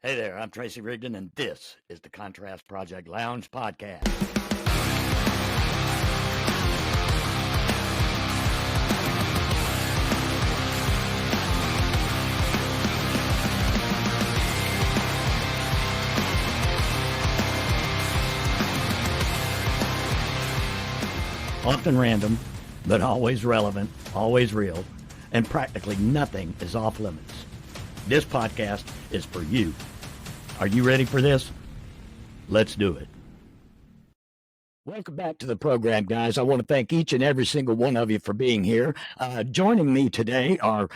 Hey there, I'm Tracy Rigdon, and this is the Contrast Project Lounge podcast. Often random, but always relevant, always real, and practically nothing is off limits. This podcast is for you. Are you ready for this? Let's do it. Welcome back to the program, guys. I want to thank each and every single one of you for being here. Joining me today are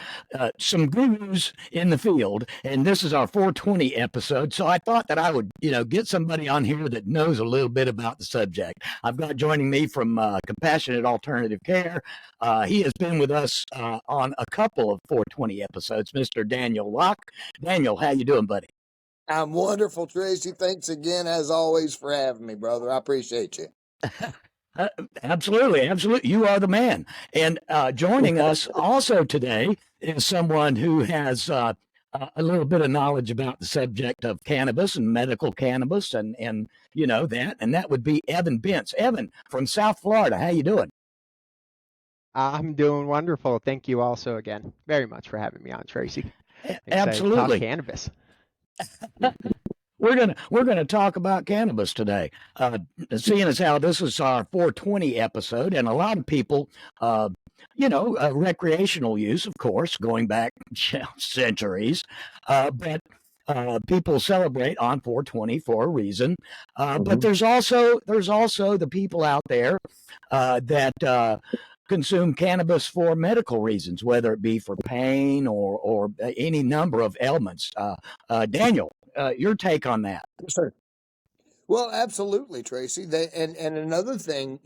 some gurus in the field, and this is our 420 episode. So I thought that I would, get somebody on here that knows a little bit about the subject. I've got joining me from Compassionate Alternative Care. He has been with us on a couple of 420 episodes, Mr. Daniel Locke. Daniel, how you doing, buddy? I'm wonderful, Tracy. Thanks again, as always, for having me, brother. I appreciate you. Absolutely. You are the man. And joining us also today is someone who has a little bit of knowledge about the subject of cannabis and medical cannabis and that would be Evan Bentz. Evan from South Florida. How you doing? I'm doing wonderful. Thank you also again very much for having me on, Tracy. Absolutely. Talk cannabis. We're gonna talk about cannabis today. Seeing as how this is our 420 episode, and a lot of people, recreational use, of course, going back centuries, but people celebrate on 420 for a reason. But there's also the people out there that consume cannabis for medical reasons, whether it be for pain or any number of ailments. Daniel, your take on that? Yes, sir. Well, absolutely, Tracy. And another thing,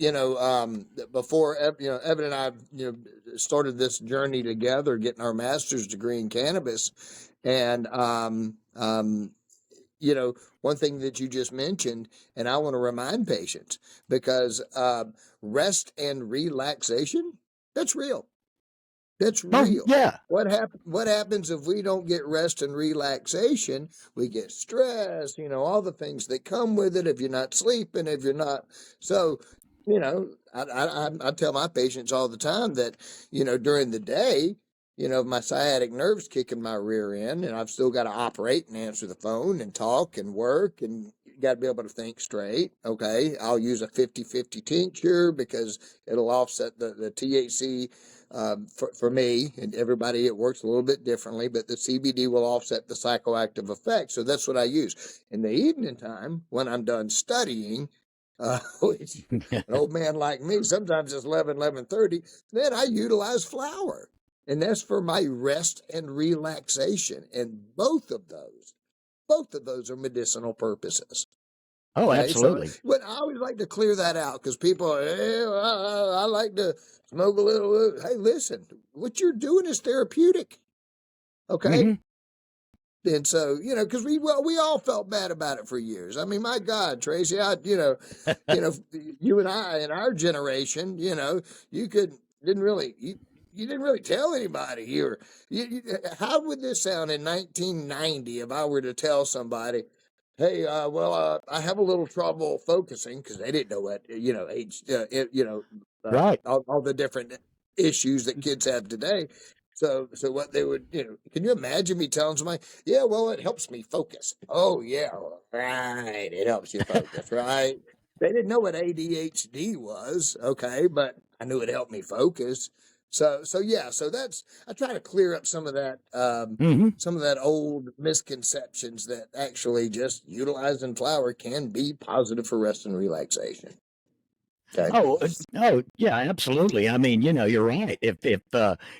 before Evan and I, started this journey together, getting our master's degree in cannabis, and one thing that you just mentioned, and I want to remind patients because rest and relaxation, that's real. That's real. Yeah. What happens if we don't get rest and relaxation? We get stressed, all the things that come with it. If you're not sleeping, if you're not, so, I tell my patients all the time that, during the day, my sciatic nerve's kicking my rear end and I've still got to operate and answer the phone and talk and work and you got to be able to think straight. Okay. I'll use a 50-50 tincture because it'll offset the THC. For me and everybody, it works a little bit differently, but the CBD will offset the psychoactive effect. So that's what I use in the evening time when I'm done studying. Which, an old man like me, sometimes it's 11:30. Then I utilize flower, and that's for my rest and relaxation. And both of those are medicinal purposes. Oh, okay, absolutely. So, but I always like to clear that out because people are, I like to smoke a little. Hey, listen, what you're doing is therapeutic. Okay. Mm-hmm. And so, because we all felt bad about it for years. I mean, my God, Tracy, you and I in our generation, you didn't really tell anybody. How would this sound in 1990 if I were to tell somebody, hey, I have a little trouble focusing because they didn't know what, age, right. All the different issues that kids have today. So what they would, can you imagine me telling somebody, yeah, well, it helps me focus. Oh, yeah, right. It helps you focus, right? They didn't know what ADHD was. Okay. But I knew it helped me focus. So I try to clear up some of that, some of that old misconceptions that actually just utilizing flower can be positive for rest and relaxation. Okay. Oh, yeah, absolutely. I mean, you're right. If if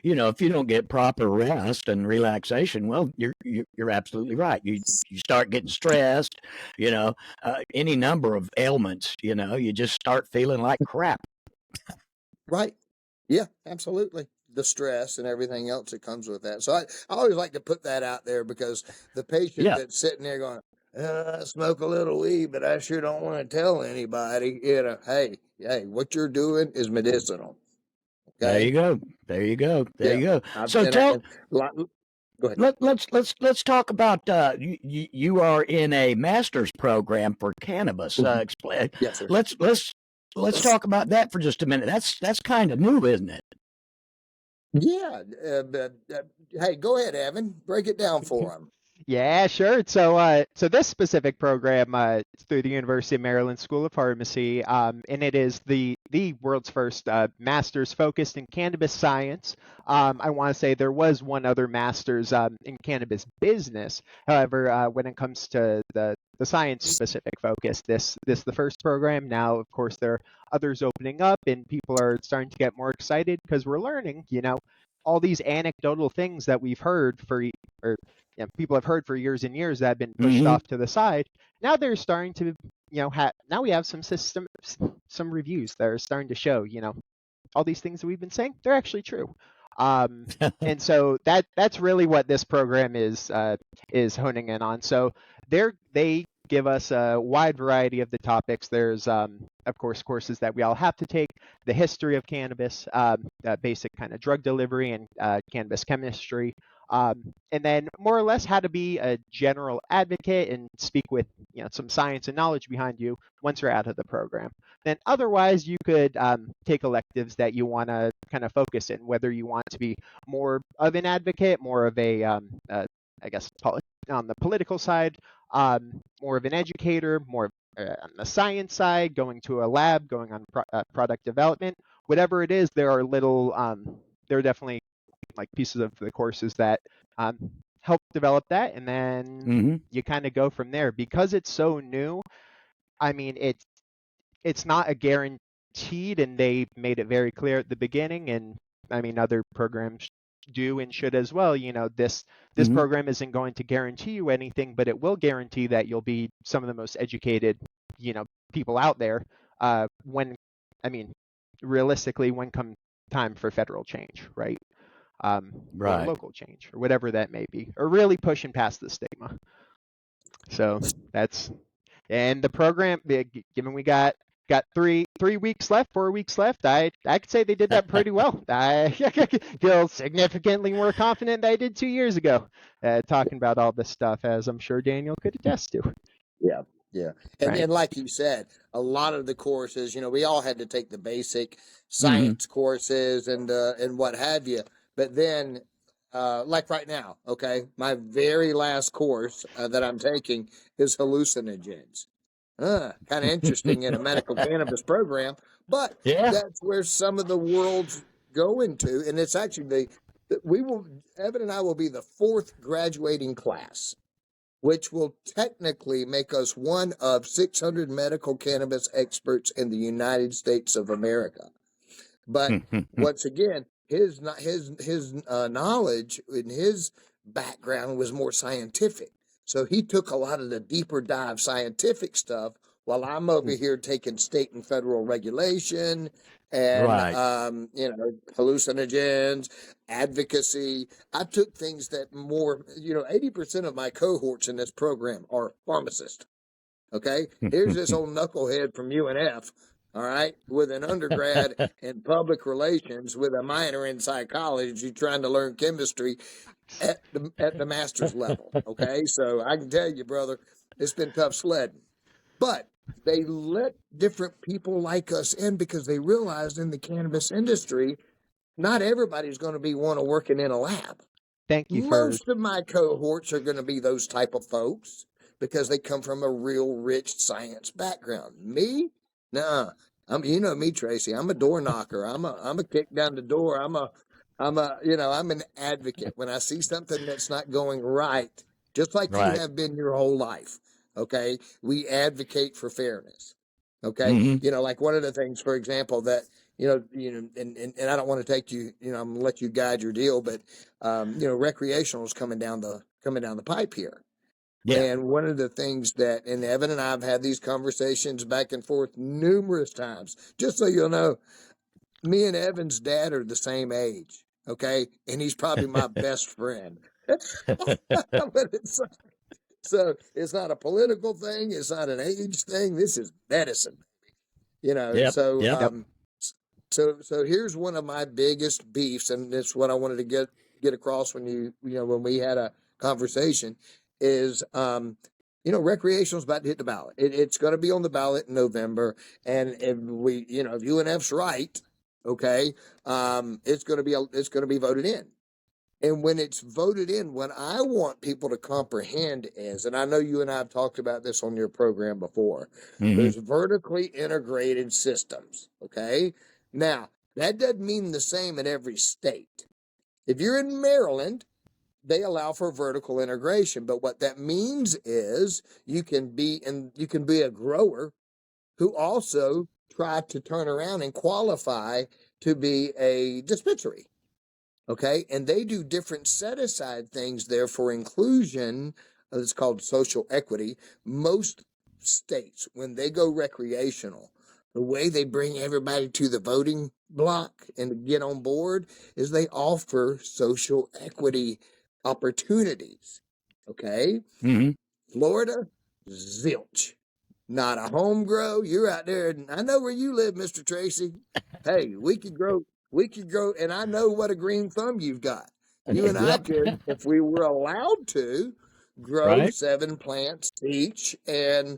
you don't get proper rest and relaxation, well, you're absolutely right. You start getting stressed. Any number of ailments. You just start feeling like crap. Right. Yeah, absolutely. The stress and everything else that comes with that. So I always like to put that out there because the patient that's sitting there going, I smoke a little weed, but I sure don't want to tell anybody, hey, what you're doing is medicinal. Okay? There you go. So Go ahead. Let's talk about you are in a master's program for cannabis. Mhm. Explain. Yes, sir. Let's talk about that for just a minute. That's kind of new, isn't it? Yeah. Hey, go ahead, Evan. Break it down for him. Yeah, sure. So this specific program, it's through the University of Maryland School of Pharmacy, and it is the world's first master's focused in cannabis science. I want to say there was one other master's in cannabis business. However, when it comes to the science specific focus, this the first program. Now, of course, there are others opening up, and people are starting to get more excited because we're learning, all these anecdotal things that we've heard or people have heard for years and years that have been pushed Mm-hmm. off to the side. Now they're starting to, now we have some reviews that are starting to show, all these things that we've been saying, they're actually true. Um, and so that's really what this program is honing in on. So they give us a wide variety of the topics. There's of course courses that we all have to take, the history of cannabis, basic kind of drug delivery and cannabis chemistry, and then more or less how to be a general advocate and speak with some science and knowledge behind you once you're out of the program. Then otherwise you could take electives that you want to kind of focus in, whether you want to be more of an advocate, more of a I guess on the political side, more of an educator, more on the science side, going to a lab, going on product development, whatever it is. There are definitely like pieces of the courses that um, help develop that, and then Mm-hmm. you kind of go from there. Because it's so new, I mean, it's not a guaranteed, and they made it very clear at the beginning, and I mean other programs do and should as well. This Mm-hmm. program isn't going to guarantee you anything, but it will guarantee that you'll be some of the most educated, people out there, when, I mean, realistically, when come time for federal change, right? Or Right. local change, or whatever that may be, or really pushing past the stigma. So that's, and the program, given we got 3 weeks left, 4 weeks left, I could say they did that pretty well. I feel significantly more confident than I did 2 years ago, talking about all this stuff, as I'm sure Daniel could attest to. Yeah, yeah. And Right. and like you said, a lot of the courses, we all had to take the basic Mm-hmm. science courses and what have you. But then like right now, okay, my very last course that I'm taking is hallucinogens. Kind of interesting in a medical cannabis program, but Yeah. that's where some of the world's going to, and it's actually we will Evan and I will be the fourth graduating class, which will technically make us one of 600 medical cannabis experts in the United States of America. But once again, his knowledge and his background was more scientific. So he took a lot of the deeper dive scientific stuff while I'm over here taking state and federal regulation and Right. hallucinogens, advocacy. I took things that more, 80% of my cohorts in this program are pharmacists. Okay. Here's this old knucklehead from UNF. All right. With an undergrad in public relations with a minor in psychology trying to learn chemistry at the master's level. Okay. So I can tell you, brother, it's been tough sledding. But they let different people like us in because they realized in the cannabis industry, not everybody's going to be one of working in a lab. Thank you for Most of my cohorts are going to be those type of folks because they come from a real rich science background. Me, nah. You know me, Tracy. I'm a door knocker. I'm a kick down the door. I'm an advocate. When I see something that's not going right, just like you Right. have been your whole life. Okay, we advocate for fairness. Okay, Mm-hmm. like one of the things, for example, that and I don't want to take you, I'm gonna let you guide your deal, but recreational is coming down the pipe here. Yeah. And one of the things that, and Evan and I have had these conversations back and forth numerous times, just so you'll know, me and Evan's dad are the same age. Okay. And he's probably my best friend. But so it's not a political thing. It's not an age thing. This is medicine, Yep. so, Yep. yep. so here's one of my biggest beefs, and it's what I wanted to get get across when when we had a conversation is, recreational is about to hit the ballot. It's going to be on the ballot in November. And if if UNF's right, okay, it's going to be voted in. And when it's voted in, what I want people to comprehend is, and I know you and I have talked about this on your program before, there's vertically integrated systems. Okay. Now, that doesn't mean the same in every state. If you're in Maryland, they allow for vertical integration. But what that means is you can be a grower who also try to turn around and qualify to be a dispensary. Okay. And they do different set aside things there for inclusion. It's called social equity. Most states, when they go recreational, the way they bring everybody to the voting block and to get on board is they offer social equity opportunities. Okay. Florida, zilch. Not a home grow. You're out there, and I know where you live, Mr. Tracy. Hey, we could grow, and I know what a green thumb you've got. You and I could, if we were allowed to, grow 7 plants each, and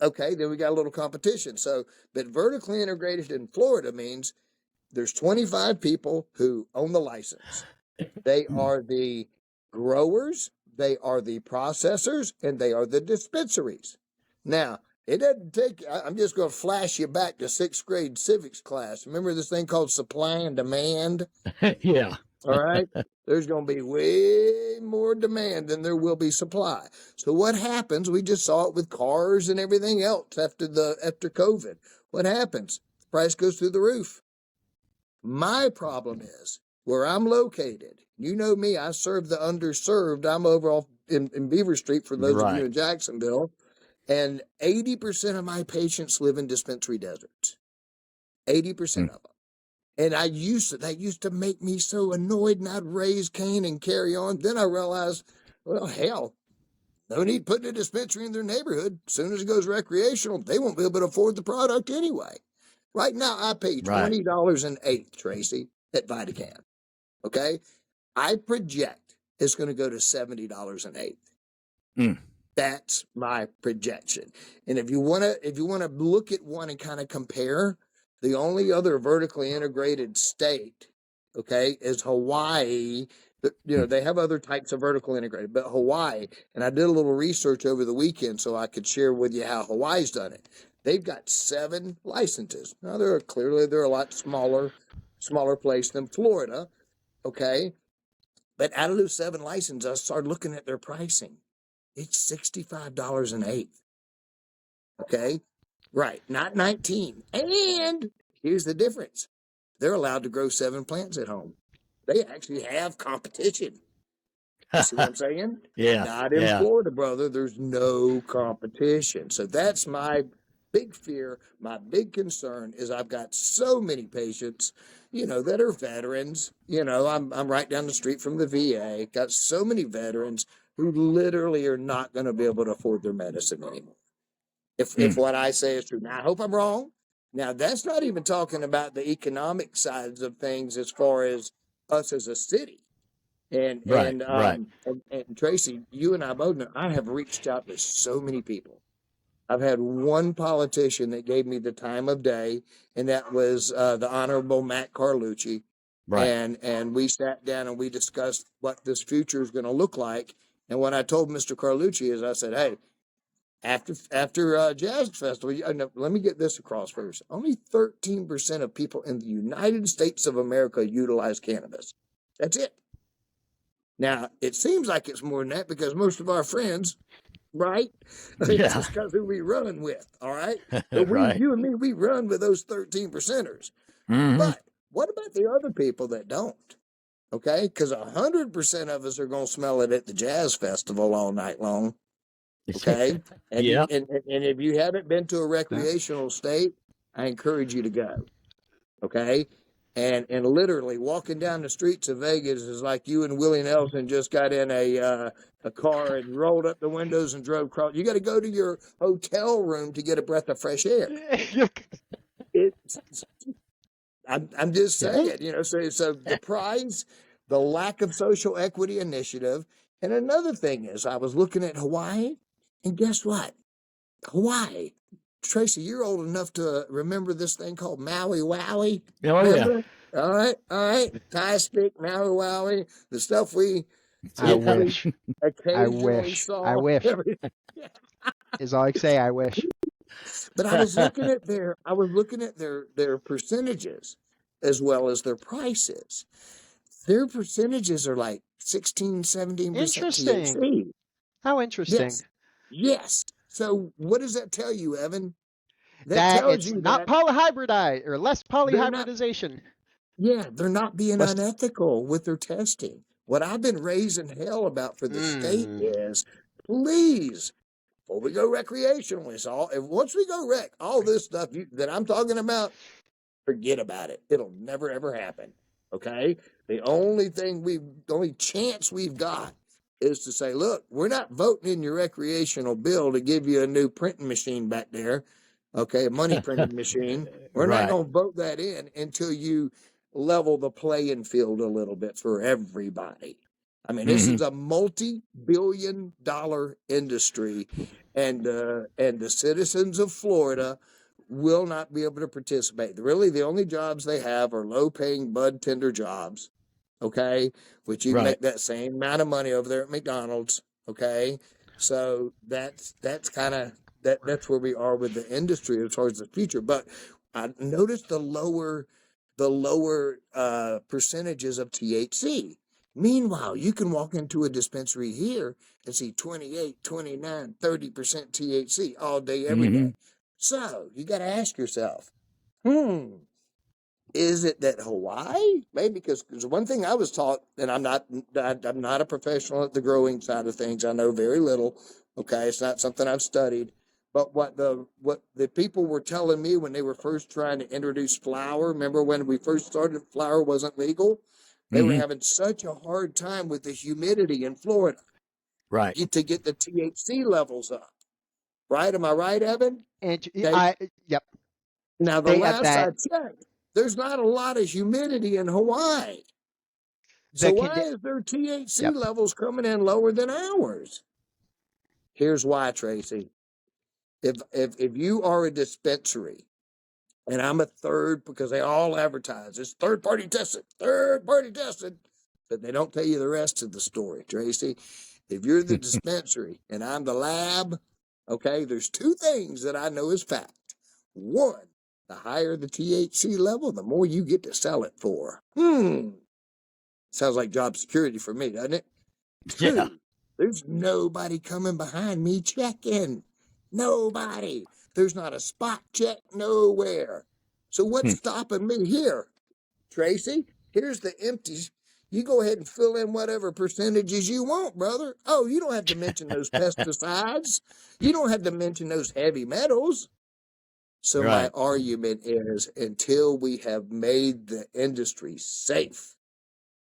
okay, then we got a little competition. So, but vertically integrated in Florida means there's 25 people who own the license. They are the growers, they are the processors, and they are the dispensaries. Now, it doesn't take, I'm just going to flash you back to 6th grade civics class. Remember this thing called supply and demand? Yeah. All right. There's going to be way more demand than there will be supply. So what happens? We just saw it with cars and everything else after COVID. What happens? The price goes through the roof. My problem is where I'm located. You know me, I serve the underserved. I'm over off in Beaver Street for those of you in Jacksonville. And 80% of my patients live in dispensary deserts. 80% of them. And that used to make me so annoyed, and I'd raise Cain and carry on. Then I realized, well, hell, no need putting a dispensary in their neighborhood. As soon as it goes recreational, they won't be able to afford the product anyway. Right now, I pay $20 an eighth, Tracy, at VitaCan. Okay? I project it's going to go to $70 an eighth. That's my projection. And if you want to look at one and kind of compare, the only other vertically integrated state, okay, is Hawaii. They have other types of vertical integrated, but Hawaii, and I did a little research over the weekend so I could share with you how Hawaii's done it. They've got 7 licenses. Now they're a lot smaller place than Florida, okay? But out of those 7 licenses, I started looking at their pricing. It's $65 an eighth. Okay? Right. Not 19. And here's the difference. They're allowed to grow 7 plants at home. They actually have competition. You see what I'm saying? Yeah. Not in Florida, brother. There's no competition. So that's my big fear. My big concern is I've got so many patients, that are veterans. I'm right down the street from the VA. Got so many veterans who literally are not going to be able to afford their medicine anymore. If what I say is true. Now, I hope I'm wrong. Now, that's not even talking about the economic sides of things as far as us as a city. And Tracy, you and I both know, I have reached out to so many people. I've had one politician that gave me the time of day, and that was the Honorable Matt Carlucci. Right. And we sat down and we discussed what this future is going to look like. And what I told Mr. Carlucci is I said, hey, after Jazz Festival, let me get this across first. Only 13% of people in the United States of America utilize cannabis. That's it. Now, it seems like it's more than that because most of our friends, right? It's just because who we run with, all right? But you and me, we run with those 13%ers. But what about the other people that don't? Okay? Because 100% of us are going to smell it at the Jazz Festival all night long. Okay? And, and if you haven't been to a recreational state, I encourage you to go. Okay? And literally walking down the streets of Vegas is like you and Willie Nelson just got in a car and rolled up the windows and drove across. You got to go to your hotel room to get a breath of fresh air. I'm just saying, so the prize, the lack of social equity initiative. And another thing is, I was looking at Hawaii, and guess what? Hawaii. Tracy, you're old enough to remember this thing called Maui Wowie. Oh, Remember? Yeah. All right. Thai stick, Maui Wowie, the stuff we I typically wish. occasionally I saw. wish. Is all I can say. I wish. But I was looking at their percentages as well as their prices. Their percentages are like 16, 17% Interesting. THC. How interesting. Yes. So what does that tell you, Evan? That That tells it's you not that polyhybridized or less they're not, polyhybridization. they're not being Less. unethical with their testing. What I've been raising hell about for the state Mm. is, please, before we go recreational, once we go rec, all this stuff that I'm talking about, forget about it. It'll never ever happen. Okay. The only chance we've got is to say, look, we're not voting in your recreational bill to give you a new printing machine back there. Okay. A money printing machine. We're not Right. going to vote that in until you level the playing field a little bit for everybody. I mean, this is a multi-billion-dollar industry, and the citizens of Florida will not be able to participate. Really, the only jobs they have are low-paying bud tender jobs, okay, which you can Right. make that same amount of money over there at McDonald's, okay. So that's kind of that's where we are with the industry as far as the future. But I noticed the lower percentages of THC. Meanwhile, you can walk into a dispensary here and see 28, 29, 30% THC all day, every day. So you got to ask yourself, is it that Hawaii? Maybe because one thing I was taught, and I'm not a professional at the growing side of things. I know very little. Okay, it's not something I've studied. But what the people were telling me when they were first trying to introduce flower, remember when we first started, flower wasn't legal? They were having such a hard time with the humidity in Florida, Right. to get the THC levels up. Right? Am I right, Evan? And Okay. yep. Now, the They have last I that. checked, there's not a lot of humidity in Hawaii. So why is their THC Yep. levels coming in lower than ours? Here's why, Tracy. If you are a dispensary, and I'm a third, because they all advertise, it's third party tested, but they don't tell you the rest of the story, Tracy. If you're the dispensary and I'm the lab, okay, there's two things that I know is fact. One, the higher the THC level, the more you get to sell it for. Sounds like job security for me, doesn't it? Two, Yeah. there's nobody coming behind me checking. Nobody. There's not a spot check nowhere. So what's stopping me here? Tracy, here's the empties. You go ahead and fill in whatever percentages you want, brother. Oh, you don't have to mention those pesticides. You don't have to mention those heavy metals. So my Right. argument is, until we have made the industry safe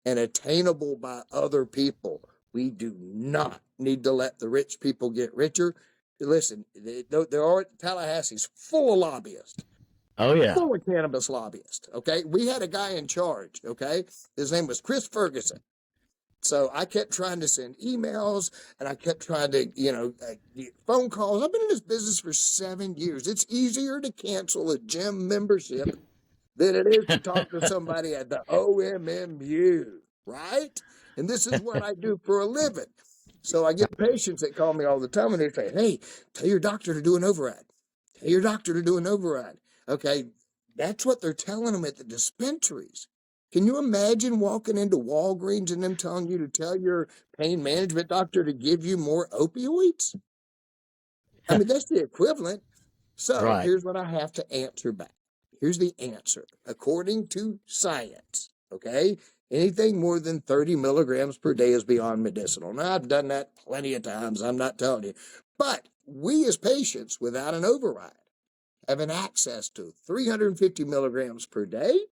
and attainable by other people, we do not need to let the rich people get richer. Listen, Tallahassee's full of lobbyists. Oh, yeah. Full of cannabis lobbyists, okay? We had a guy in charge, okay? His name was Chris Ferguson. So I kept trying to send emails, and I kept trying to, phone calls. I've been in this business for 7 years. It's easier to cancel a gym membership than it is to talk to somebody at the OMMU, right? And this is what I do for a living. So I get patients that call me all the time, and they say, hey, tell your doctor to do an override. Tell your doctor to do an override. Okay, that's what they're telling them at the dispensaries. Can you imagine walking into Walgreens and them telling you to tell your pain management doctor to give you more opioids? I mean, that's the equivalent. So Right. here's what I have to answer back. Here's the answer. According to science, okay, anything more than 30 milligrams per day is beyond medicinal. Now, I've done that plenty of times. I'm not telling you. But we as patients, without an override, having access to 350 milligrams per day,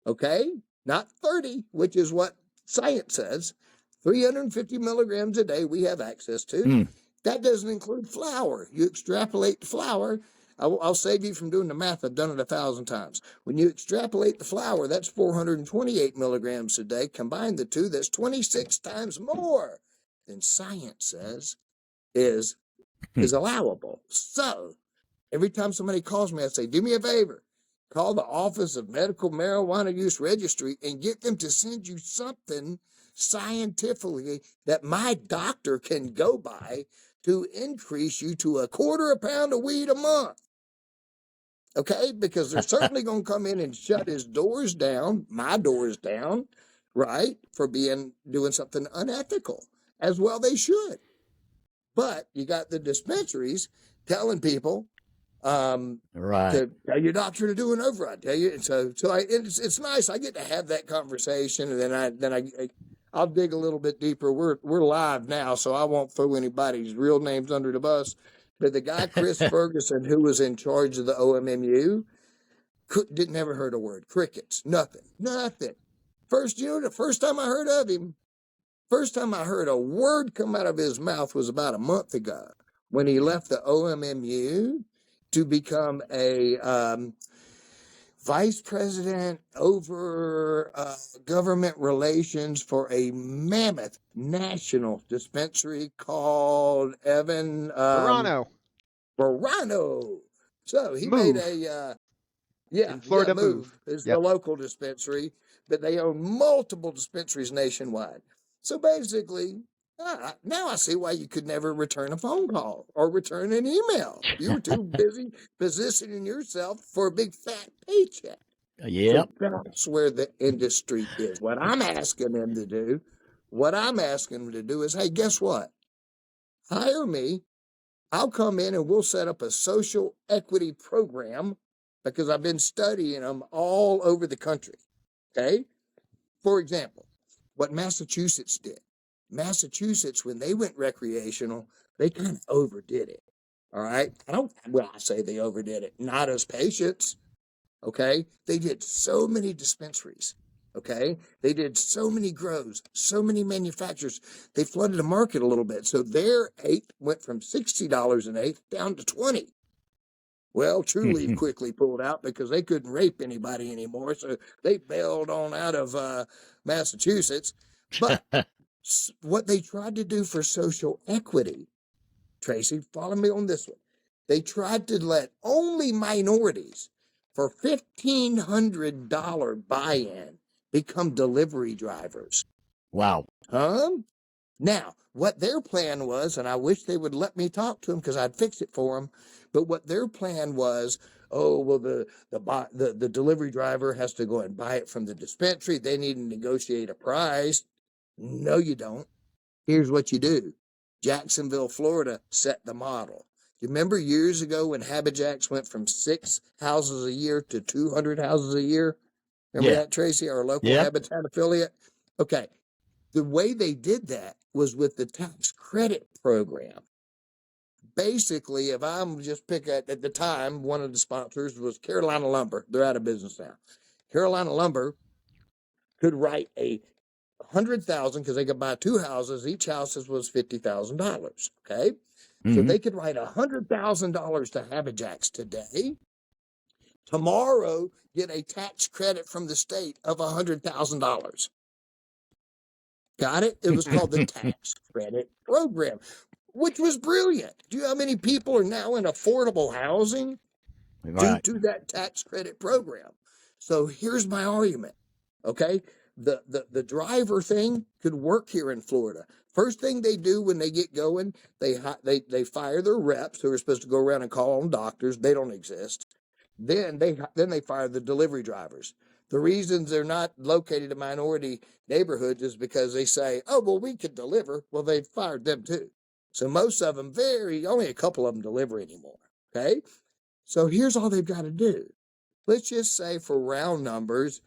okay, not 30, which is what science says. 350 milligrams a day we have access to. That doesn't include flour. You extrapolate the flour. I'll save you from doing the math. I've done it 1,000 times. When you extrapolate the flower, that's 428 milligrams a day. Combine the two, that's 26 times more than science says is allowable. So every time somebody calls me, I say, do me a favor. Call the Office of Medical Marijuana Use Registry and get them to send you something scientifically that my doctor can go by to increase you to 1/4 pound of weed a month. Okay? Because they're certainly going to come in and shut his doors down, my doors down, right? For doing something unethical. As well they should. But you got the dispensaries telling people, Right. to tell your doctor to do an override. Tell you, it's nice. I get to have that conversation, and then I'll dig a little bit deeper. We're live now, so I won't throw anybody's real names under the bus. But the guy Chris Ferguson, who was in charge of the OMMU, didn't ever heard a word. Crickets. Nothing. The first time I heard of him, first time I heard a word come out of his mouth was about a month ago when he left the OMMU to become a vice president over government relations for a mammoth national dispensary called Verano. So he Move. made a In Florida, Move. is Yep. the local dispensary, but they own multiple dispensaries nationwide. So basically, now I see why you could never return a phone call or return an email. You were too busy positioning yourself for a big fat paycheck. Yep. So that's where the industry is. What I'm asking them to do is, hey, guess what? Hire me. I'll come in and we'll set up a social equity program because I've been studying them all over the country. Okay? For example, what Massachusetts did. Massachusetts, when they went recreational, they kind of overdid it. All right? I say they overdid it. Not as patients. Okay? They did so many dispensaries. Okay? They did so many grows, so many manufacturers. They flooded the market a little bit. So their eighth went from $60 an eighth down to $20. Well, True Leaf quickly pulled out because they couldn't rape anybody anymore. So they bailed on out of Massachusetts. But what they tried to do for social equity, Tracy, follow me on this one. They tried to let only minorities for $1,500 buy-in become delivery drivers. Wow. Now, what their plan was, and I wish they would let me talk to them because I'd fix it for them, but what their plan was, the delivery driver has to go and buy it from the dispensary. They need to negotiate a price. No, you don't. Here's what you do. Jacksonville, Florida set the model. You remember years ago when Habijacks went from 6 houses a year to 200 houses a year? Remember that, Tracy, our local Habitat affiliate? Okay. The way they did that was with the tax credit program. Basically, if I'm just pick at the time, one of the sponsors was Carolina Lumber. They're out of business now. Carolina Lumber could write $100,000 because they could buy 2 houses. Each house was $50,000. Okay. So they could write $100,000 to Habijacks today. Tomorrow, get a tax credit from the state of $100,000. Got it? It was called the tax credit program, which was brilliant. Do you know how many people are now in affordable housing due to that tax credit program? So here's my argument. Okay. The driver thing could work here in Florida. First thing they do when they get going, they fire their reps who are supposed to go around and call on doctors. They don't exist. Then they fire the delivery drivers. The reasons they're not located in minority neighborhoods is because they say, oh, well, we could deliver. Well, they've fired them too. So most of them only a couple of them deliver anymore. Okay. So here's all they've got to do. Let's just say for round numbers,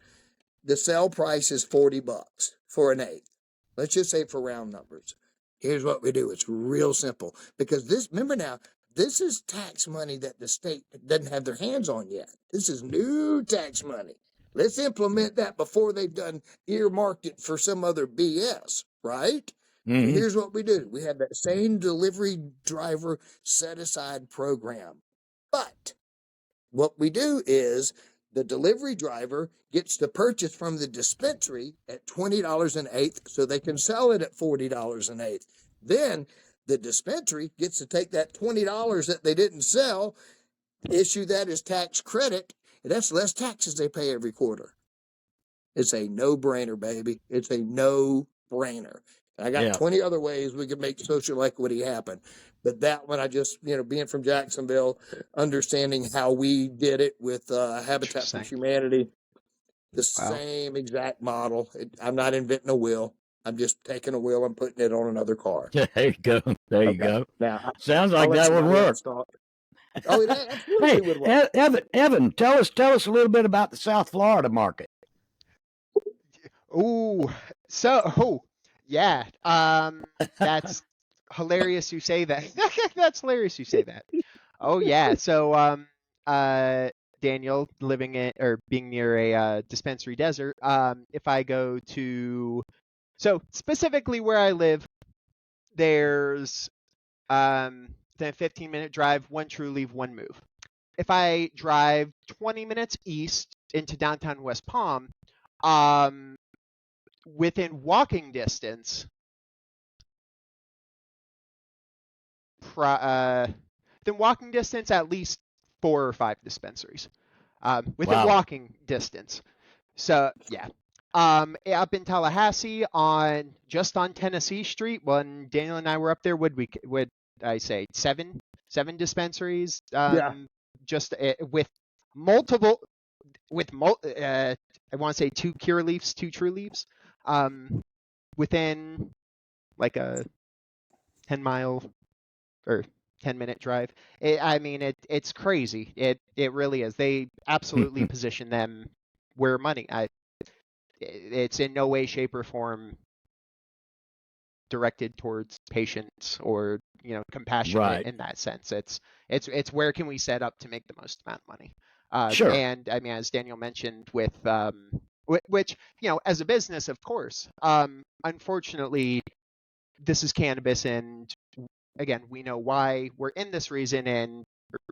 the sale price is $40 for an eighth. Let's just say for round numbers. Here's what we do. It's real simple because remember now, this is tax money that the state doesn't have their hands on yet. This is new tax money. Let's implement that before they've done earmarked it for some other BS, right? So here's what we do. We have that same delivery driver set aside program. But what we do is the delivery driver gets the purchase from the dispensary at $20 an eighth, so they can sell it at $40 an eighth. Then the dispensary gets to take that $20 that they didn't sell, issue that as tax credit, and that's less taxes they pay every quarter. It's a no-brainer, baby. It's a no-brainer. I got 20 other ways we could make social equity happen. But that one, I just, being from Jacksonville, understanding how we did it with Habitat for Humanity, the same exact model. I'm not inventing a wheel. I'm just taking a wheel and putting it on another car. There you go. There you go. Now, sounds like that would work. Oh, it absolutely would work. Evan, tell us a little bit about the South Florida market. Yeah. That's hilarious you say that. That's hilarious you say that. Oh yeah. So Daniel, being near a dispensary desert, if I go to, so specifically where I live, there's the 15-minute drive, one true leave, one move. If I drive 20 minutes east into downtown West Palm, within walking distance, at least 4 or 5 dispensaries within walking distance. So yeah. Up in Tallahassee just on Tennessee Street, when Daniel and I were up there, would I say 7 dispensaries? Just with multiple, I want to say 2 cure leaves, 2 true leaves, within like a 10-mile or 10-minute drive. It's crazy. It really is. They absolutely position them where money. It's in no way, shape, or form directed towards patients or compassionate in that sense. It's where can we set up to make the most amount of money. Sure. And as Daniel mentioned, with which as a business, of course, unfortunately, this is cannabis, and again, we know why we're in this reason, and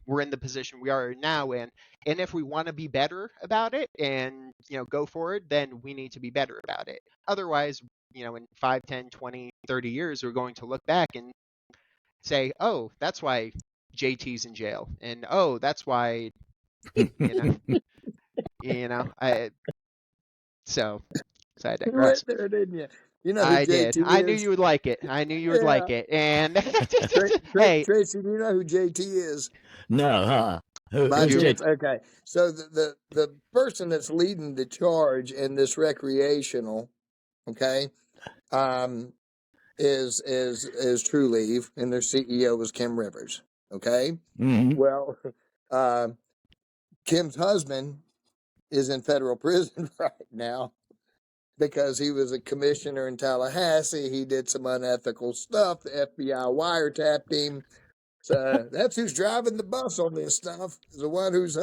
we're in the position we are now in. And if we want to be better about it and go forward, then we need to be better about it. Otherwise, in 5, 10, 20, 30 years, we're going to look back and say, oh, that's why JT's in jail, and oh, that's why so I digress. You went there, didn't you? You know who I JT did. I is? knew you would like it. Would like it. And hey, Tracy, do you know who JT is? No, huh? By chance? Okay. So the person that's leading the charge in this recreational, okay, is True Leave, and their CEO was Kim Rivers. Okay. Mm-hmm. Well, Kim's husband is in federal prison right now because he was a commissioner in Tallahassee. He did some unethical stuff. The FBI wiretapped him. So that's who's driving the bus on this stuff, is the one whose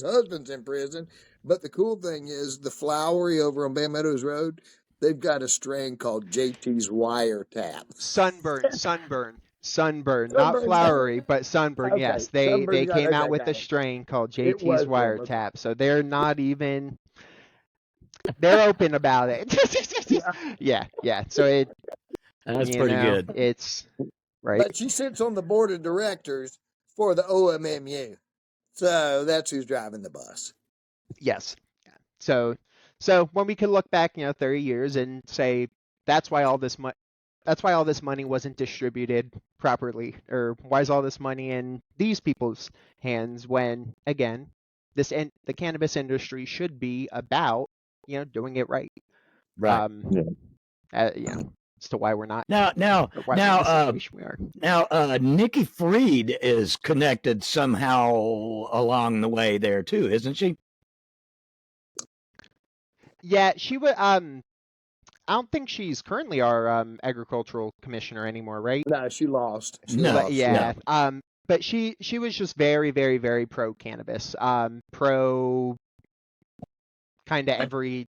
husband's in prison. But the cool thing is, the Flowery over on Bay Meadows Road, they've got a strain called JT's Wiretap. Sunburn, not Flowery, but Sunburn. Okay. Yes, they came out with a strain called JT's Wiretap. So they're not even. They're open about it. Yeah. So that's pretty good. It's right. But she sits on the board of directors for the OMMU, so that's who's driving the bus. Yes. So when we can look back, 30 years and say that's why all this money wasn't distributed properly, or why is all this money in these people's hands, when again, the cannabis industry should be about doing it right. Right. As to why we're not now we are. Now Nikki Fried is connected somehow along the way there too, isn't she? Yeah, she would. I don't think she's currently our agricultural commissioner anymore, right? No, she lost. Yeah. No. But she was just very, very, very pro cannabis. Pro kind of every.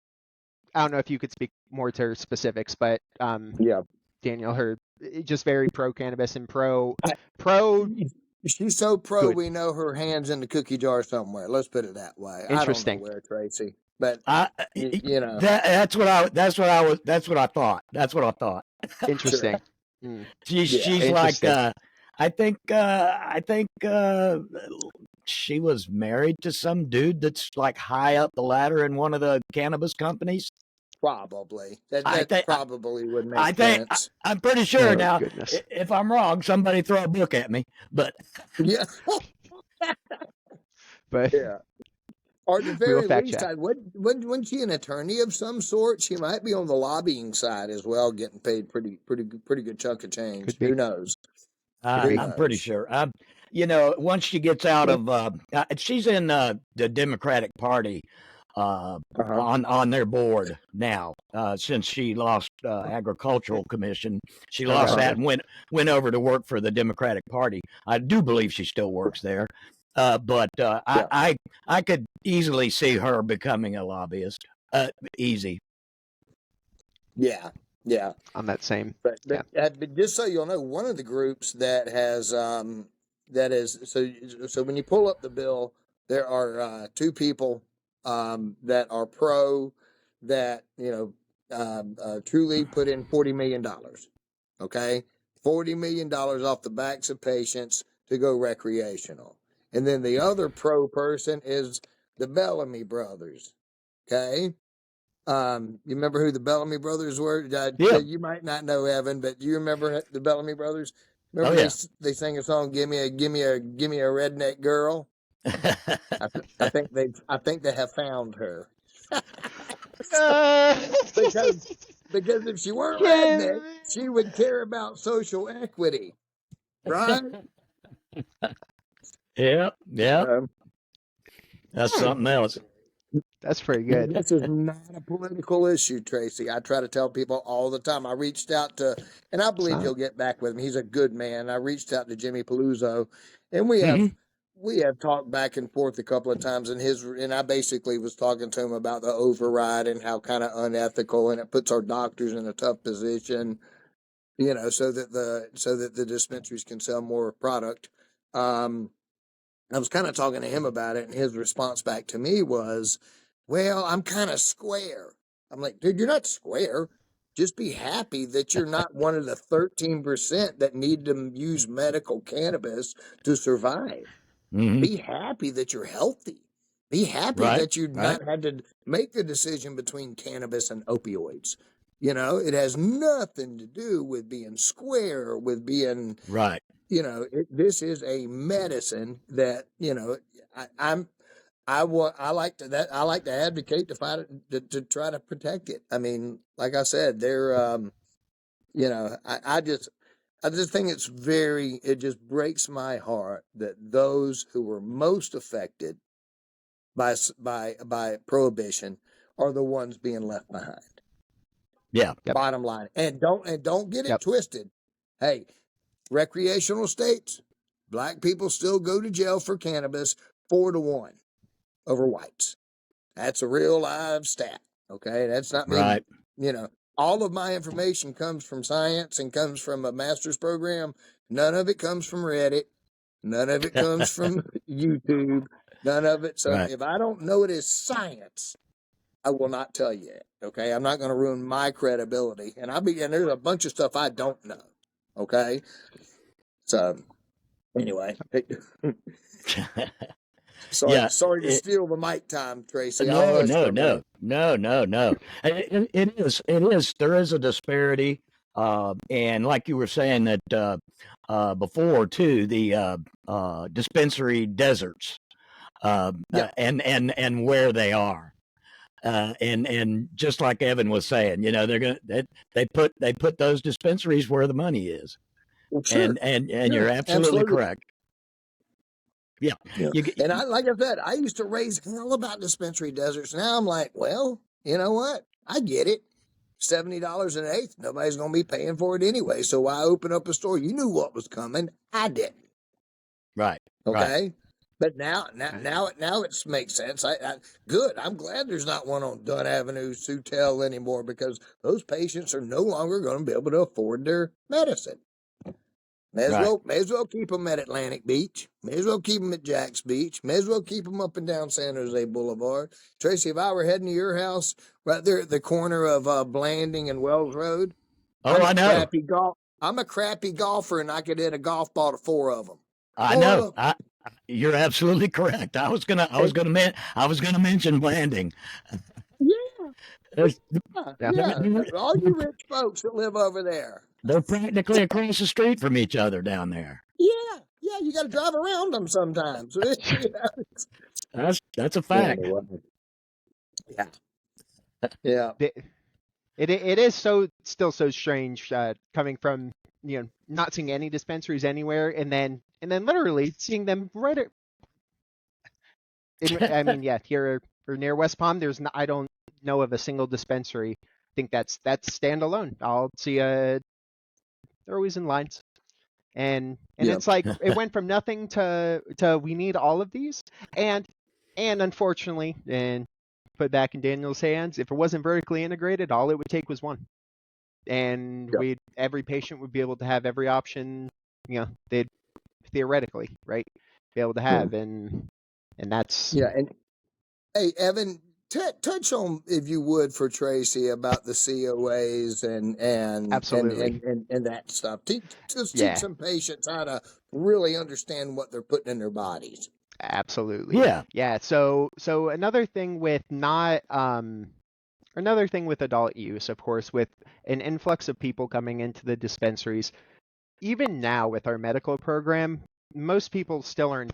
I don't know if you could speak more to her specifics, but yeah, Daniel, her just very pro cannabis and pro She's so pro, Good. we know her hands in the cookie jar somewhere. Let's put it that way. I don't know Interesting. where, Tracy, but I you know, that's what I thought. That's what I thought. sure, Interesting. Mm, yeah, She's like interesting. I think she was married to some dude that's like high up the ladder in one of the cannabis companies. probably that I that think probably would make sense. I'm pretty sure Oh now. goodness. If I'm wrong, somebody throw a book at me. But Yeah, But yeah. Or at the we will very fact least, check. wasn't she an attorney of some sort? She might be on the lobbying side as well, getting paid pretty good chunk of change. Could be. Who knows? Could be. Who I'm pretty knows? sure. Once she gets out of, she's in the Democratic Party Uh-huh. on their board now. Since she lost agricultural commission, she lost Okay. that and went over to work for the Democratic Party. I do believe she still works there, but Yeah, I could easily see her becoming a lobbyist. Easy. yeah, yeah. On that same. But Yeah. but just so you'll know, one of the groups that has that is so when you pull up the bill, there are two people that are pro that truly put in $40 million. Okay, $40 million off the backs of patients to go recreational, and then the other pro person is the Bellamy brothers. Okay, you remember who the Bellamy brothers were? Yeah. You might not know, Evan, but do you remember the Bellamy brothers? Oh Remember yeah. they sang a song, "Give me a redneck girl." I think they have found her Uh, because if she weren't redneck, Kim. she would care about social equity, right? Yeah. Yeah. Um, That's Hmm, something else. that's pretty good. This is not a political issue, Tracy. I try to tell people all the time. I reached out to, and I It's believe not. he'll get back with me. He's a good man. I reached out to Jimmy Paluzzo, and Hmm. we have talked back and forth a couple of times. And I basically was talking to him about the override and how kind of unethical, and it puts our doctors in a tough position, so that the dispensaries can sell more product. I was kind of talking to him about it, and his response back to me was, "Well, I'm kind of square." I'm like, "Dude, you're not square. Just be happy that you're not one of the 13% that need to use medical cannabis to survive. Hmm. Be happy that you're healthy. Be happy Right. that you've Right. not had to make the decision between cannabis and opioids. It has nothing to do with being square, with being Right. this is a medicine that I like to advocate to fight it, to try to protect it. I mean, like I said, they're I just think it just breaks my heart that those who were most affected by prohibition are the ones being left behind. Yeah. Yep. Bottom line, and don't get it Yep. twisted. Hey, recreational states, black people still go to jail for cannabis 4-1 over whites. That's a real live stat. Okay. That's not me, Right. all of my information comes from science and comes from a master's program. None of it comes from Reddit. None of it comes from YouTube. None of it. So Right. if I don't know it is science, I will not tell you it. Okay. I'm not going to ruin my credibility. And there's a bunch of stuff I don't know. Okay. So anyway, Yeah. sorry to steal the mic time, Tracy. I'll No, hush no, for a no, minute. no, no, no. It is. It is. There is a disparity, and like you were saying that before too, the dispensary deserts, Yeah, and where they are. And just like Evan was saying, they put those dispensaries where the money is, well, sure, and sure, you're absolutely absolutely. correct. Yeah, Yeah, you and like I said, I used to raise hell about dispensary deserts. Now I'm like, well, you know what? I get it. $70 an eighth. Nobody's going to be paying for it anyway. So why open up a store? You knew what was coming. I didn't. right, right. Okay. But now Okay. it makes sense. Good. I'm glad there's not one on Dunn Avenue, Sutel anymore, because those patients are no longer going to be able to afford their medicine. Right. May as well keep them at Atlantic Beach. May as well keep them at Jack's Beach. May as well keep them up and down San Jose Boulevard. Tracy, if I were heading to your house right there at the corner of Blanding and Wells Road, Oh, I know. I'm a crappy golfer, and I could hit a golf ball to four of them. I Four know. of them. You're absolutely correct. I was gonna mention Blanding. Yeah, There's- yeah. All you rich folks that live over there. They're practically across the street from each other down there. Yeah, yeah. You got to drive around them sometimes. That's a fact. Anyway. Yeah, yeah. It is still so strange coming from not seeing any dispensaries anywhere, and then literally seeing them right I mean, yeah, here or near West Palm, I don't know of a single dispensary. I think that's standalone. I'll see they're always in lines, and it's like it went from nothing to we need all of these, and unfortunately, and put back in Daniel's hands, if it wasn't vertically integrated, all it would take was one, and every patient would be able to have every option, they'd theoretically, right, be able to have, and that's And hey, Evan, touch on, if you would, for Tracy about the COAs absolutely and that stuff. Teach some patients how to really understand what they're putting in their bodies. Absolutely. Yeah. So another thing with adult use, of course, with an influx of people coming into the dispensaries, even now with our medical program, most people still aren't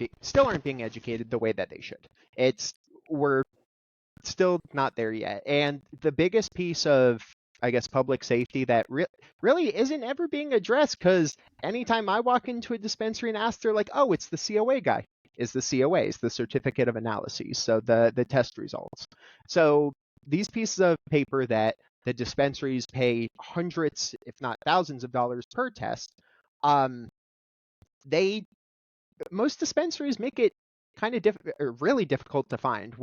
being educated the way that they should. We're still not there yet. And the biggest piece of, I guess, public safety that really isn't ever being addressed, because anytime I walk into a dispensary and ask, they're like, oh, it's the COA guy. Is the COA, is the certificate of analyses, so the test results. So these pieces of paper that the dispensaries pay hundreds, if not thousands of dollars per test, most dispensaries make it kind of really difficult to find.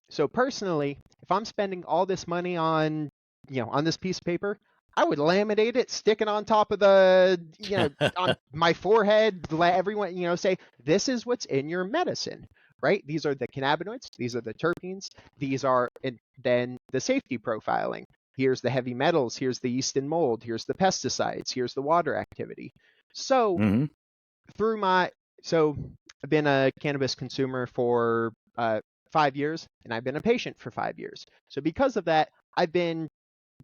So personally, if I'm spending all this money on this piece of paper, I would laminate it, stick it on top of the, on my forehead, let everyone, say, this is what's in your medicine, right? These are the cannabinoids, these are the terpenes, and then the safety profiling. Here's the heavy metals, here's the yeast and mold, here's the pesticides, here's the water activity. So I've been a cannabis consumer for 5 years, and I've been a patient for 5 years. So because of that, I've been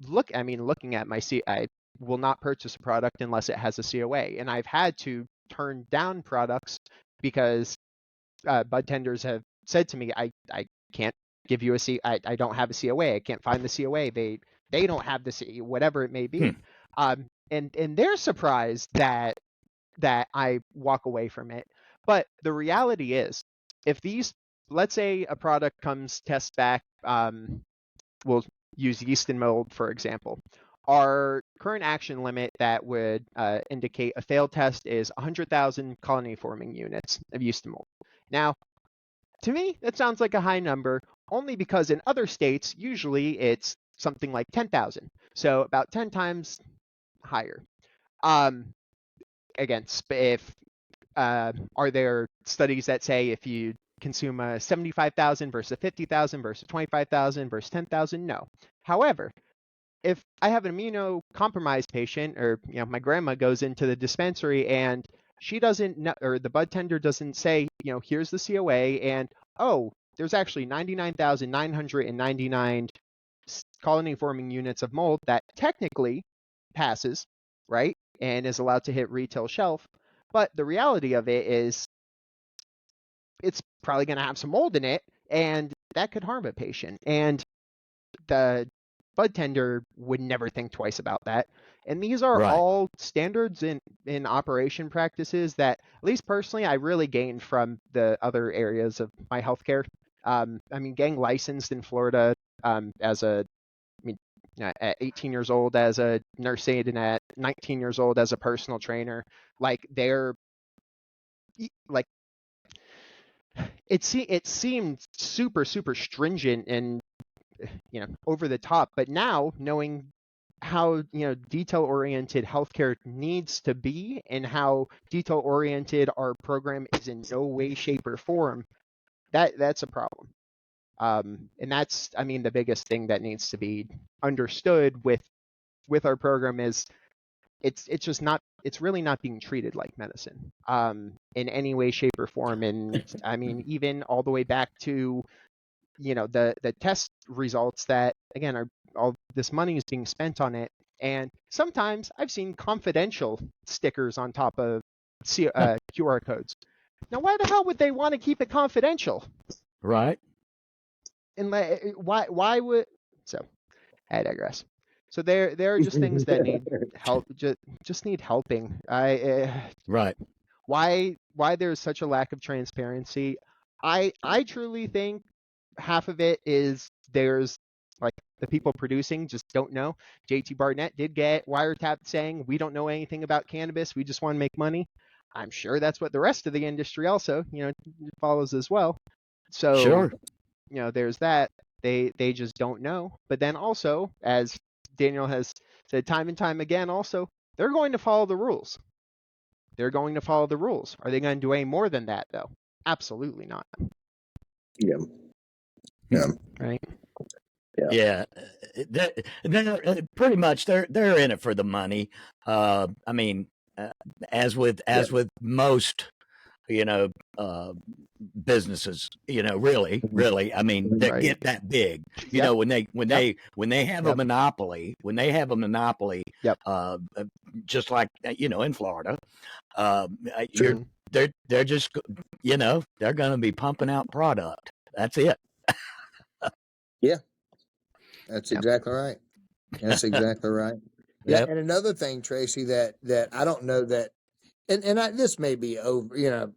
looking at I will not purchase a product unless it has a COA, and I've had to turn down products because bud tenders have said to me, I can't give you I don't have a COA. I can't find the COA. They don't have the COA, whatever it may be. And they're surprised that I walk away from it. But the reality is, if let's say a product comes test back, we'll use yeast and mold, for example. Our current action limit that would indicate a failed test is 100,000 colony-forming units of yeast and mold. Now, to me, that sounds like a high number, only because in other states, usually it's something like 10,000. So about 10 times higher. Again, are there studies that say if you consume a 75,000 versus a 50,000 versus 25,000 versus 10,000? No. However, if I have an immunocompromised patient, or my grandma goes into the dispensary and she doesn't know, or the bud tender doesn't say, here's the COA, and there's actually 99,999 colony forming units of mold that technically passes, right, and is allowed to hit retail shelf. But the reality of it is it's probably going to have some mold in it, and that could harm a patient. And the bud tender would never think twice about that. And these are all standards in operation practices that, at least personally, I really gained from the other areas of my healthcare. Getting licensed in Florida at 18 years old as a nurse aide and at 19 years old as a personal trainer, it seemed super, super stringent and over the top. But now, knowing how detail-oriented healthcare needs to be, and how detail-oriented our program is in no way, shape, or form, that's a problem. And that's, I mean, the biggest thing that needs to be understood with our program is it's just not, it's really not being treated like medicine in any way, shape, or form. And I mean, even all the way back to the test results that, again, are all this money is being spent on it. And sometimes I've seen confidential stickers on top of QR codes. Now, why the hell would they want to keep it confidential? Right. And why would, so I digress. So there are just things that need help, just need helping. Right. Why there's such a lack of transparency? I truly think half of it is there's like the people producing just don't know. JT Barnett did get wiretapped saying we don't know anything about cannabis, we just want to make money. I'm sure that's what the rest of the industry also follows as well. So Sure. there's that. They just don't know. But then also, as Daniel has said time and time again, also they're going to follow the rules. They're going to follow the rules. Are they going to do any more than that though? Absolutely not. Yeah. Yeah. Right. Yeah, they're pretty much they're in it for the money. I mean, as with most, businesses, really. I mean, that Right. get that big. Yep. When they have a Yep. monopoly, Yep. just like in Florida, Sure. they're just they're going to be pumping out product. That's it. Yeah. That's Yep. exactly right. That's exactly right. Yeah. Yep. And another thing, Tracy, that I don't know that, and this may be over,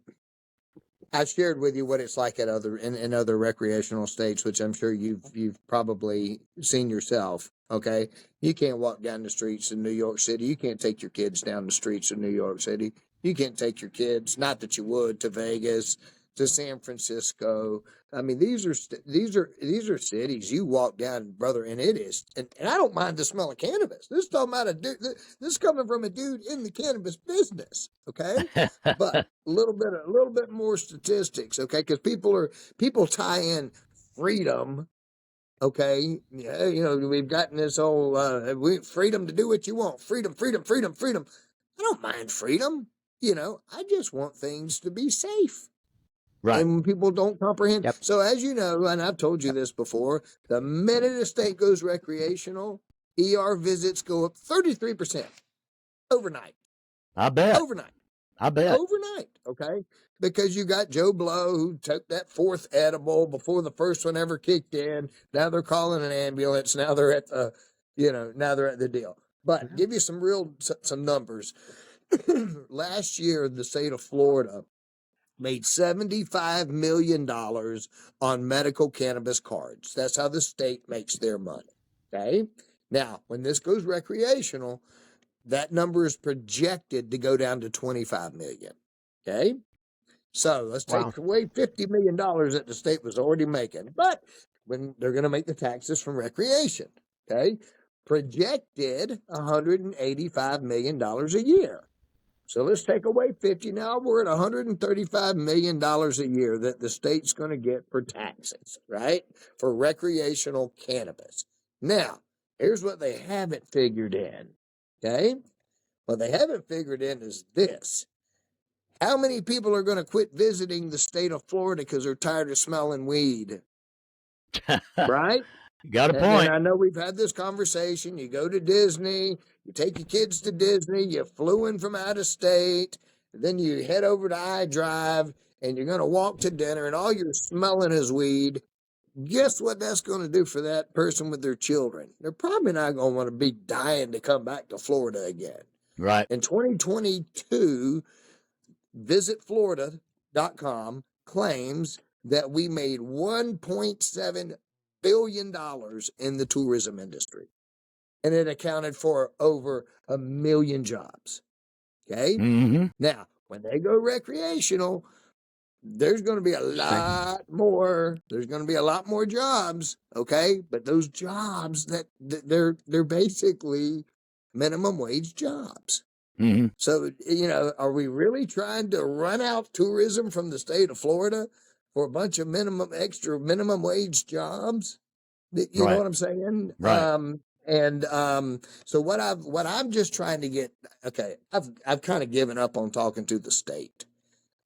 I shared with you what it's like at in other recreational states, which I'm sure you've probably seen yourself. Okay. You can't walk down the streets in New York City. You can't take your kids down the streets of New York City. You can't take your kids, not that you would, to Vegas, to San Francisco. I mean, these are cities you walk down, brother, and it is, and I don't mind the smell of cannabis. This is talking about a dude. This is coming from a dude in the cannabis business. Okay, but a little bit more statistics. Okay, because people tie in freedom. Okay, yeah, we've gotten this whole freedom to do what you want. Freedom, freedom, freedom, freedom. I don't mind freedom. I just want things to be safe. Right. And when people don't comprehend. Yep. So as you know, and I've told you this before, the minute a state goes recreational, ER visits go up 33% overnight. I bet. Overnight. Okay? Because you got Joe Blow who took that fourth edible before the first one ever kicked in. Now they're calling an ambulance. Now they're at the, now they're at the deal. But give you some numbers. Last year, the state of Florida made $75 million on medical cannabis cards. That's how the state makes their money. Okay. Now, when this goes recreational, that number is projected to go down to 25 million. Okay. So let's take away $50 million that the state was already making, but when they're going to make the taxes from recreation. Okay. Projected $185 million a year. So let's take away 50. Now we're at $135 million a year that the state's going to get for taxes, right? For recreational cannabis. Now, here's what they haven't figured in. Okay. What they haven't figured in is this. How many people are going to quit visiting the state of Florida because they're tired of smelling weed? Right? Got a point. And I know we've had this conversation. You go to Disney, you take your kids to Disney, you flew in from out of state, then you head over to iDrive, and you're going to walk to dinner, and all you're smelling is weed. Guess what that's going to do for that person with their children? They're probably not going to want to be dying to come back to Florida again. Right. In 2022, visitflorida.com claims that we made $1.7 billion in the tourism industry, and it accounted for over 1 million jobs. Okay. Mm-hmm. Now, when they go recreational, there's going to be a lot more. There's going to be a lot more jobs, okay? But those jobs they're basically minimum wage jobs. Mm-hmm. So, are we really trying to run out tourism from the state of Florida for a bunch of extra minimum wage jobs? You know Right. what I'm saying? Right. So what I'm just trying to get, okay, I've kind of given up on talking to the state.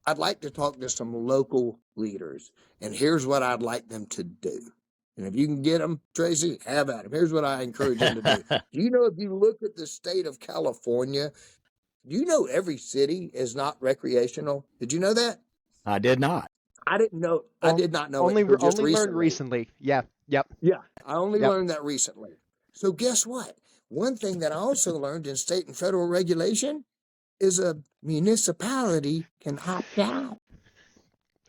I'd like to talk to some local leaders, and here's what I'd like them to do. And if you can get them, Tracy, have at them. Here's what I encourage them to do. Do you know, if you look at the state of California, do you know every city is not recreational? Did you know that? I did not. I didn't know. I did not know it Only until just only learned recently. recently. Yeah. Yep. Yeah, I only Yep. learned that recently. So guess what? One thing that I also learned in state and federal regulation is a municipality can opt out.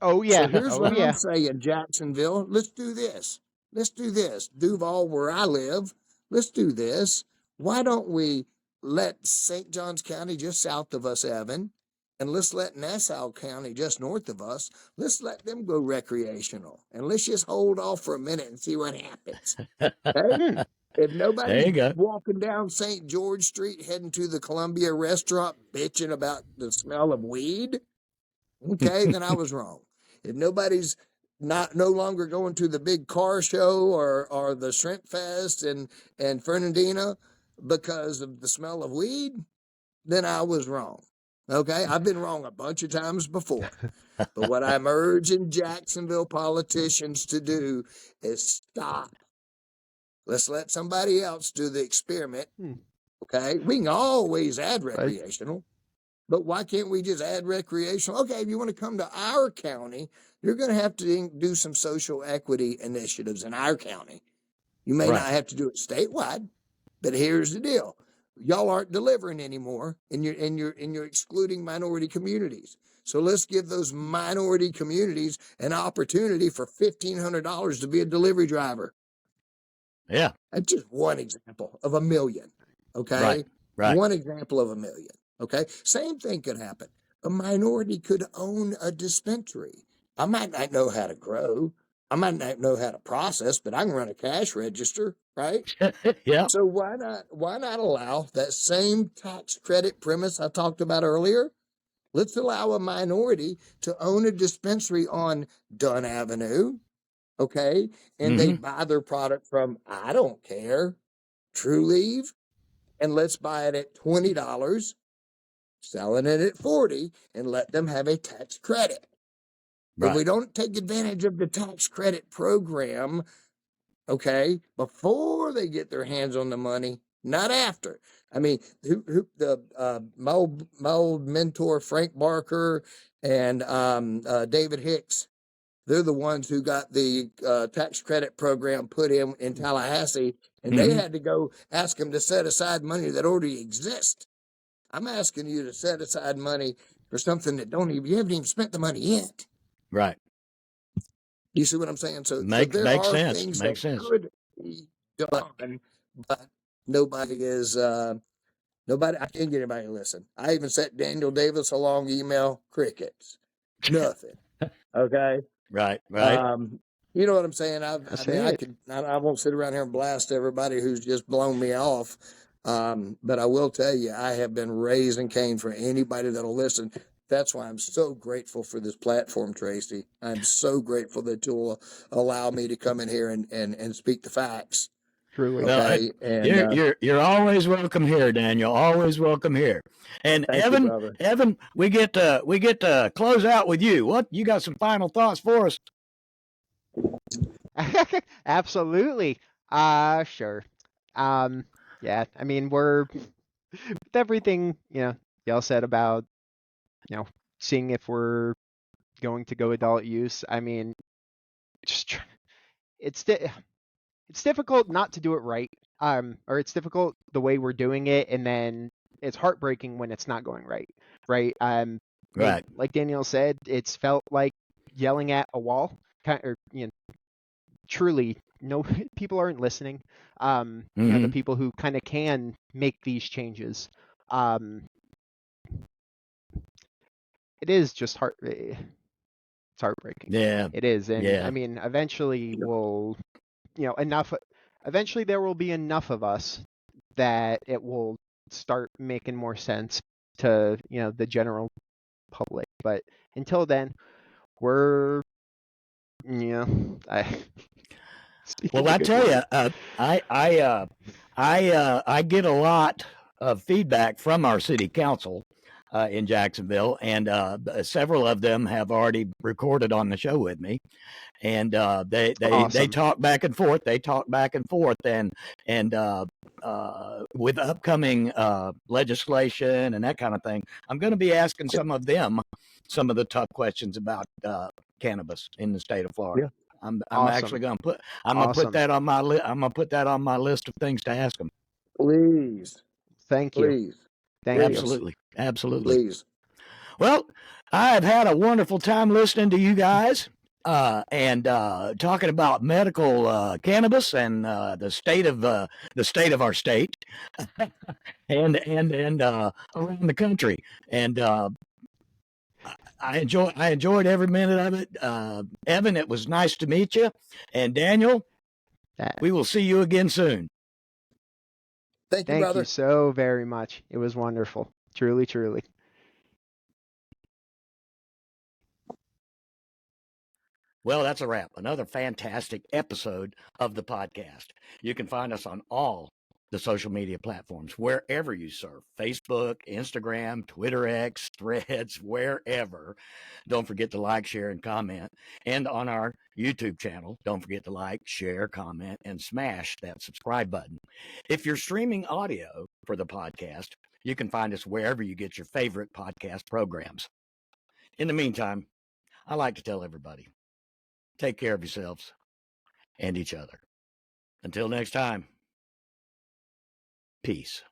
Oh So yeah. here's Oh what I'm yeah. saying, Jacksonville. Let's do this. Let's do this. Duval, where I live, let's do this. Why don't we let St. Johns County, just south of us, Evan, and let's let Nassau County, just north of us, let's let them go recreational. And let's just hold off for a minute and see what happens. Okay? If There nobody's you go. walking down St. George Street heading to the Columbia restaurant bitching about the smell of weed, okay, then I was wrong. If nobody's no longer going to the big car show or the shrimp fest and Fernandina because of the smell of weed, then I was wrong. Okay, I've been wrong a bunch of times before. But what I'm urging Jacksonville politicians to do is stop. Let's let somebody else do the experiment. Okay, we can always add recreational. But why can't we just add recreational? Okay, if you want to come to our county, you're going to have to do some social equity initiatives in our county. You may not have to do it statewide, but here's the deal: y'all aren't delivering anymore, and you're excluding minority communities. So let's give those minority communities an opportunity for $1,500 to be a delivery driver. Yeah. That's just one example of a million. Okay, Right. one example of a million. Okay, same thing could happen. A minority could own a dispensary. I might not know how to grow. I might not know how to process, but I can run a cash register, right? Yeah. So why not allow that same tax credit premise I talked about earlier? Let's allow a minority to own a dispensary on Dunn Avenue, okay? And they buy their product from, I don't care, True Leave, and let's buy it at $20, selling it at $40, and let them have a tax credit. But we don't take advantage of the tax credit program, okay, before they get their hands on the money, not after. I mean, my old mentor Frank Barker and David Hicks, they're the ones who got the tax credit program put in Tallahassee, and they had to go ask them to set aside money that already exists. I'm asking you to set aside money for something that you haven't even spent the money yet. Right. You see what I'm saying? So Makes there are sense. things Makes that sense. could be done, but nobody is nobody. I can't get anybody to listen. I even sent Daniel Davis a long email. Crickets. Nothing. Okay. Right. You know what I'm saying? I That's mean, it. I won't sit around here and blast everybody who's just blown me off. But I will tell you, I have been raising Cain for anybody that'll listen. That's why I'm so grateful for this platform, Tracy. I'm so grateful that you'll allow me to come in here and speak the facts. Truly. Okay. You're always welcome here, Daniel. Always welcome here. And Thank you, brother. Evan, we get to close out with you. What, you got some final thoughts for us? Absolutely. Sure. Yeah, I mean, we're with everything, y'all said about, seeing if we're going to go adult use. I mean, just it's it's difficult not to do it right. Or it's difficult the way we're doing it, and then it's heartbreaking when it's not going right. Right. I mean, Right. like Danielle said, it's felt like yelling at a wall, or truly, no, people aren't listening. The people who kind of can make these changes. It is just hard. It's heartbreaking. Yeah. It is. And Yeah. I mean, eventually we'll, eventually there will be enough of us that it will start making more sense to, the general public. But until then, we're, I speaking Well, the I good tell you, word. I get a lot of feedback from our city council in Jacksonville, and several of them have already recorded on the show with me, and they Awesome. talk back and forth. They talk back and forth, and with upcoming legislation and that kind of thing, I'm going to be asking some of them some of the tough questions about cannabis in the state of Florida. I'm actually Awesome. going to put Awesome. that on my I'm going to put that on my list of things to ask them. Please, Thank you. please, Thank you. please, Absolutely, absolutely. please. Well, I've had a wonderful time listening to you guys and talking about medical cannabis and the state of our state and around the country. And I enjoyed every minute of it. Evan, it was nice to meet you. And Daniel, we will see you again soon. Thank you, Thank you brother. so very much. It was wonderful. Truly, truly. Well, that's a wrap. Another fantastic episode of the podcast. You can find us on all the social media platforms, wherever you surf, Facebook, Instagram, Twitter X, Threads, wherever. Don't forget to like, share, and comment. And on our YouTube channel, don't forget to like, share, comment, and smash that subscribe button. If you're streaming audio for the podcast, you can find us wherever you get your favorite podcast programs. In the meantime, I like to tell everybody, take care of yourselves and each other. Until next time, peace.